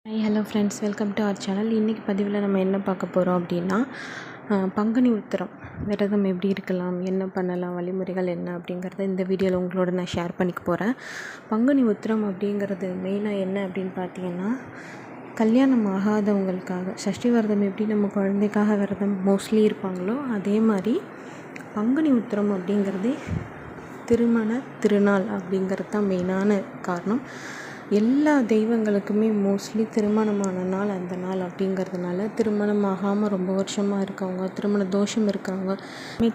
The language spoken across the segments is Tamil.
Hello friends, welcome to our channel. இன்றைக்கி பதிவில் நம்ம என்ன பார்க்க போகிறோம் அப்படின்னா, பங்குனி உத்திரம் விரதம் எப்படி இருக்கலாம், என்ன பண்ணலாம், வழிமுறைகள் என்ன அப்படிங்கிறத இந்த வீடியோவில் உங்களோட நான் ஷேர் பண்ணிக்க போகிறேன். பங்குனி உத்திரம் அப்படிங்கிறது மெயினாக என்ன அப்படின்னு பார்த்தீங்கன்னா, கல்யாணம் ஆகாதவங்களுக்காக சஷ்டி விரதம் எப்படி நம்ம குழந்தைக்காக விரதம் மோஸ்ட்லி இருப்பாங்களோ அதே மாதிரி பங்குனி உத்திரம் அப்படிங்கிறதே திருமண திருநாள் அப்படிங்கிறது தான் மெயினான காரணம். எல்லா தெய்வங்களுக்குமே மோஸ்ட்லி திருமணமான நாள் அந்த நாள் அப்படிங்கிறதுனால, திருமணம் ஆகாமல் ரொம்ப வருஷமாக இருக்கவங்க, திருமண தோஷம் இருக்கிறவங்க,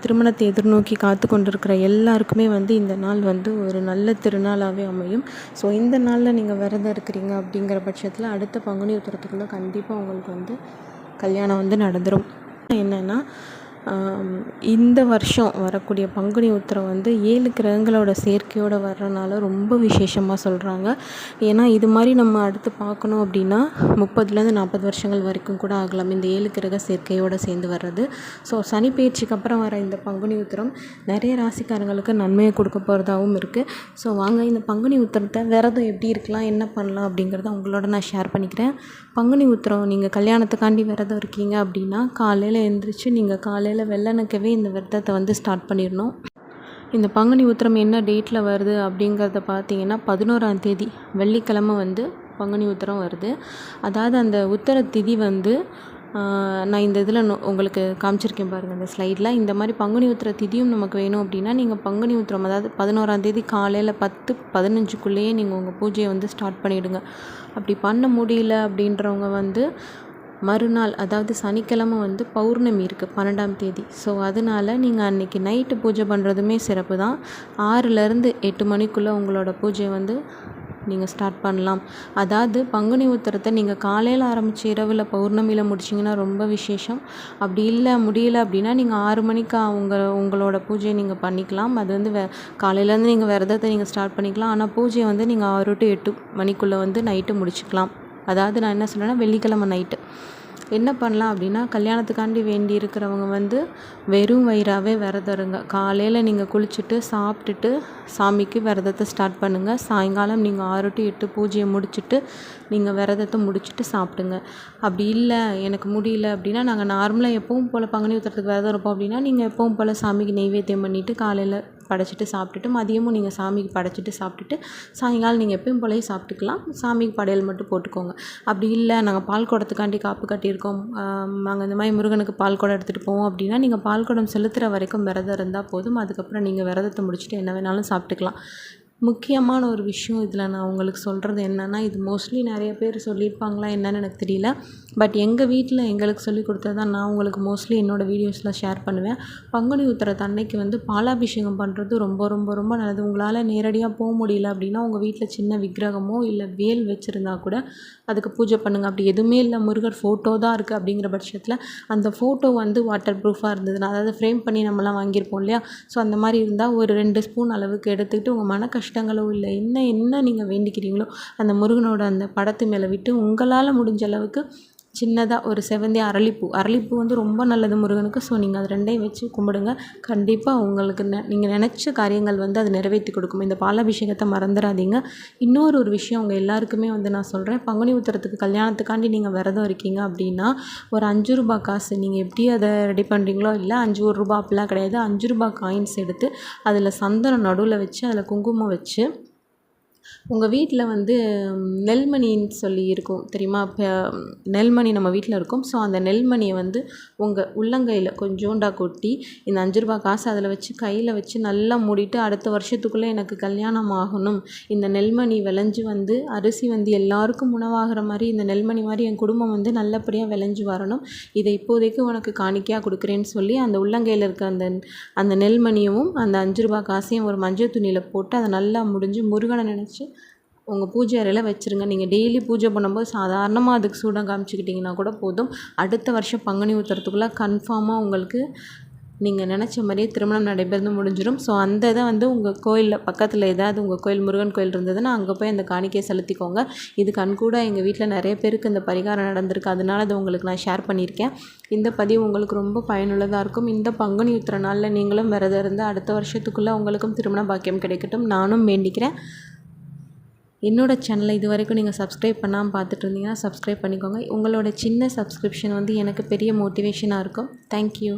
திருமணத்தை எதிர்நோக்கி காத்து கொண்டிருக்கிற எல்லாருக்குமே இந்த நாள் ஒரு நல்ல திருநாளாகவே அமையும். ஸோ இந்த நாளில் நீங்கள் விரதம் இருக்கிறீங்க அப்படிங்கிற பட்சத்தில் அடுத்த பங்குனி உத்திரத்துக்குள்ளே கண்டிப்பாக உங்களுக்கு கல்யாணம் நடந்துடும். என்னென்னா, இந்த வருஷம் வரக்கூடிய பங்குனி உத்திரம் 7 கிரகங்களோட சேர்க்கையோடு வர்றதுனால ரொம்ப விசேஷமாக சொல்கிறாங்க. ஏன்னா இது மாதிரி நம்ம அடுத்து பார்க்கணும் அப்படின்னா 30லேருந்து 40 வருஷங்கள் வரைக்கும் கூட ஆகலாம் இந்த 7 கிரக சேர்க்கையோடு சேர்ந்து வர்றது. ஸோ சனி பயிற்சிக்கு அப்புறம் வர இந்த பங்குனி உத்திரம் நிறைய ராசிக்காரங்களுக்கு நன்மையை கொடுக்க போகிறதாகவும் இருக்குது. ஸோ வாங்க இந்த பங்குனி உத்திரத்தை விரதம் எப்படி இருக்கலாம், என்ன பண்ணலாம் அப்படிங்கிறத உங்களோட நான் ஷேர் பண்ணிக்கிறேன். பங்குனி உத்திரம் நீங்கள் கல்யாணத்துக்காண்டி விரதம் இருக்கீங்க அப்படின்னா, காலையில் எழுந்திரிச்சு நீங்கள் காலையில் வெள்ளனக்கவே இந்த விரதத்தை ஸ்டார்ட் பண்ணிடணும். இந்த பங்குனி உத்திரம் என்ன டேட்டில் வருது அப்படிங்கிறத பார்த்தீங்கன்னா, 11ஆம் தேதி வெள்ளிக்கிழமை பங்குனி உத்திரம் வருது. அதாவது அந்த உத்திர திதி நான் இந்த இதில் உங்களுக்கு காமிச்சிருக்கேன் பாருங்கள், அந்த ஸ்லைடில். இந்த மாதிரி பங்குனி உத்திர திதியும் நமக்கு வேணும் அப்படின்னா, நீங்கள் பங்குனி உத்திரம் அதாவது 11ஆம் தேதி காலையில் 10:15க்குள்ளேயே நீங்கள் உங்கள் பூஜையை ஸ்டார்ட் பண்ணிவிடுங்க. அப்படி பண்ண முடியல அப்படின்றவங்க மறுநாள் அதாவது சனிக்கிழமை பௌர்ணமி இருக்குது 12ஆம் தேதி. ஸோ அதனால் நீங்கள் அன்றைக்கி நைட்டு பூஜை பண்ணுறதுமே சிறப்பு தான். 6லேருந்து 8 மணிக்குள்ளே உங்களோட பூஜையை நீங்கள் ஸ்டார்ட் பண்ணலாம். அதாவது பங்குனி உத்திரத்தை நீங்கள் காலையில் ஆரம்பித்து இரவில் பௌர்ணமியில் முடிச்சிங்கன்னா ரொம்ப விசேஷம். அப்படி முடியல அப்படின்னா நீங்கள் 6 மணிக்கு உங்களோட பூஜையை நீங்கள் பண்ணிக்கலாம். அது காலையிலேருந்து நீங்கள் விரதத்தை நீங்கள் ஸ்டார்ட் பண்ணிக்கலாம். ஆனால் பூஜையை நீங்கள் 6 to 8 மணிக்குள்ளே நைட்டு முடிச்சுக்கலாம். அதாவது நான் என்ன சொல்கிறேன்னா, வெள்ளிக்கிழமை நைட்டு என்ன பண்ணலாம் அப்படின்னா, கல்யாணத்துக்காண்டி வேண்டி இருக்கிறவங்க வெறும் வயிறாகவே விரதம் இருங்க. காலையில் நீங்கள் குளிச்சுட்டு சாப்பிட்டுட்டு சாமிக்கு விரதத்தை ஸ்டார்ட் பண்ணுங்கள். சாயங்காலம் நீங்கள் 6 to 8 பூஜையை முடிச்சுட்டு நீங்கள் விரதத்தை முடிச்சுட்டு சாப்பிடுங்க. அப்படி இல்லை எனக்கு முடியல அப்படின்னா, நாங்கள் நார்மலாக எப்பவும் போல் பங்குனி உத்திரத்துக்கு விரதம் இருப்போம் அப்படின்னா, நீங்கள் எப்பவும் போல் சாமிக்கு நெய்வேத்தியம் பண்ணிவிட்டு காலையில் படைச்சிட்டு சாப்பிட்டுட்டு மதியமும் நீங்கள் சாமிக்கு படைச்சிட்டு சாப்பிட்டுட்டு சாயங்காலம் நீங்கள் எப்பயும் போலவே சாப்பிட்டுக்கலாம். சாமிக்கு படையல் மட்டும் போட்டுக்கோங்க. அப்படி இல்லை நாங்கள் பால் குடத்துக்காண்டி காப்பு கட்டியிருக்கோம், நாங்கள் இந்த மாதிரி முருகனுக்கு பால் குடம் எடுத்துகிட்டு போவோம் அப்படின்னா, நீங்கள் பால் குடம் செலுத்துகிற வரைக்கும் விரதம் இருந்தால் போதும். அதுக்கப்புறம் நீங்கள் விரதத்தை முடிச்சுட்டு என்ன வேணாலும் சாப்பிட்டுக்கலாம். முக்கியமான ஒரு விஷயம் இதில் நான் உங்களுக்கு சொல்கிறது என்னென்னா, இது மோஸ்ட்லி நிறைய பேர் சொல்லியிருப்பாங்களா என்னன்னு எனக்கு தெரியல. பட் எங்கள் வீட்டில் எங்களுக்கு சொல்லி கொடுத்தது தான் நான் உங்களுக்கு மோஸ்ட்லி என்னோடய வீடியோஸில் ஷேர் பண்ணுவேன். பங்குனி உத்திரத்து அன்னைக்கு பாலாபிஷேகம் பண்ணுறது ரொம்ப ரொம்ப ரொம்ப நல்லது. உங்களால் நேரடியாக போக முடியல அப்படின்னா, உங்கள் வீட்டில் சின்ன விக்கிரகமோ இல்லை வேல் வச்சுருந்தா கூட அதுக்கு பூஜை பண்ணுங்கள். அப்படி எதுவுமே இல்லை, முருகர் ஃபோட்டோ தான் இருக்குது அப்படிங்கிற பட்சத்தில் அந்த ஃபோட்டோ வாட்டர் ப்ரூஃபாக இருந்ததுன்னா, அதாவது ஃப்ரேம் பண்ணி நம்மலாம் வாங்கியிருப்போம் இல்லையா, ஸோ அந்த மாதிரி இருந்தால் ஒரு 2 ஸ்பூன் அளவுக்கு எடுத்துக்கிட்டு உங்கள் மன கஷ்டங்களோ இல்லை என்ன நீங்கள் வேண்டிக்கிறீங்களோ அந்த முருகனோட அந்த படத்து மேலே விட்டு உங்களால் முடிஞ்ச அளவுக்கு சின்னதாக ஒரு செவந்தி அரளிப்பூ ரொம்ப நல்லது முருகனுக்கு. ஸோ நீங்கள் அது 2ஐயும் வச்சு கும்பிடுங்க. கண்டிப்பாக உங்களுக்கு நீங்கள் நினச்ச காரியங்கள் அது நிறைவேற்றி கொடுக்கும். இந்த பாலாபிஷேகத்தை மறந்துடாதீங்க. இன்னொரு விஷயம் உங்கள் எல்லாருக்குமே நான் சொல்கிறேன், பங்குனி உத்திரத்துக்கு கல்யாணத்துக்காண்டி நீங்கள் விரதம் இருக்கீங்க அப்படின்னா, ஒரு 5 ரூபாய் காசு நீங்கள் எப்படி அதை ரெடி பண்ணுறீங்களோ, இல்லை 5 ரூபாய் அப்படிலாம் கிடையாது, 5 ரூபாய் காயின்ஸ் எடுத்து அதில் சந்தனம் நடுவில் வச்சு அதில் குங்குமம் வச்சு உங்கள் வீட்டில் நெல்மணின்னு சொல்லி இருக்கும் தெரியுமா, இப்போ நெல்மணி நம்ம வீட்டில் இருக்கும். ஸோ அந்த நெல்மணியை உங்கள் உள்ளங்கையில் கொஞ்சோண்டா கொட்டி இந்த 5 ரூபாய் காசு அதில் வச்சு கையில் வச்சு நல்லா மூடிட்டு, அடுத்த வருஷத்துக்குள்ளே எனக்கு கல்யாணம் ஆகணும், இந்த நெல்மணி விளைஞ்சு அரிசி எல்லாருக்கும் உணவாகிற மாதிரி இந்த நெல்மணி மாதிரி என் குடும்பம் நல்லபடியாக விளைஞ்சு வரணும், இதை இப்போதைக்கு உனக்கு காணிக்கையாக கொடுக்குறேன்னு சொல்லி அந்த உள்ளங்கையில் இருக்க அந்த நெல்மணியவும் அந்த 5 ரூபாய் காசையும் ஒரு மஞ்சள் துணியில் போட்டு அதை நல்லா முடிஞ்சு முருகனை நினச்சி உங்கள் பூஜை அறையில் வச்சுருங்க. நீங்கள் டெய்லி பூஜை பண்ணும்போது சாதாரணமாக அதுக்கு சூடம் காமிச்சிக்கிட்டிங்கன்னா கூட போதும். அடுத்த வருஷம் பங்குனி உத்திரத்துக்குள்ளே கன்ஃபார்மாக உங்களுக்கு நீங்கள் நினச்ச மாதிரியே திருமணம் நடைபெறது முடிஞ்சிடும். ஸோ அந்த இதை உங்கள் கோயிலில் பக்கத்தில் ஏதாவது உங்கள் கோயில் முருகன் கோயில் இருந்ததுன்னா அங்கே போய் அந்த காணிக்கையை செலுத்திக்கோங்க. இது கண்கூட எங்கள் வீட்டில் நிறைய பேருக்கு இந்த பரிகாரம் நடந்திருக்கு, அதனால அதை உங்களுக்கு நான் ஷேர் பண்ணியிருக்கேன். இந்த பதிவு உங்களுக்கு ரொம்ப பயனுள்ளதாக இருக்கும். இந்த பங்குனி உத்திர நாளில் நீங்களும் விரதம் இருந்து அடுத்த வருஷத்துக்குள்ளே உங்களுக்கும் திருமண பாக்கியம் கிடைக்கட்டும் நானும் வேண்டிக்கிறேன். என்னோடய சேனலை இது வரைக்கும் நீங்கள் சப்ஸ்கிரைப் பண்ணாமல் பார்த்துட்டு இருந்தீங்கன்னா சப்ஸ்கிரைப் பண்ணிக்கோங்க. உங்களோட சின்ன சப்ஸ்கிரிப்ஷன் வந்து எனக்கு பெரிய மோட்டிவேஷனாக இருக்கும். தேங்க்யூ.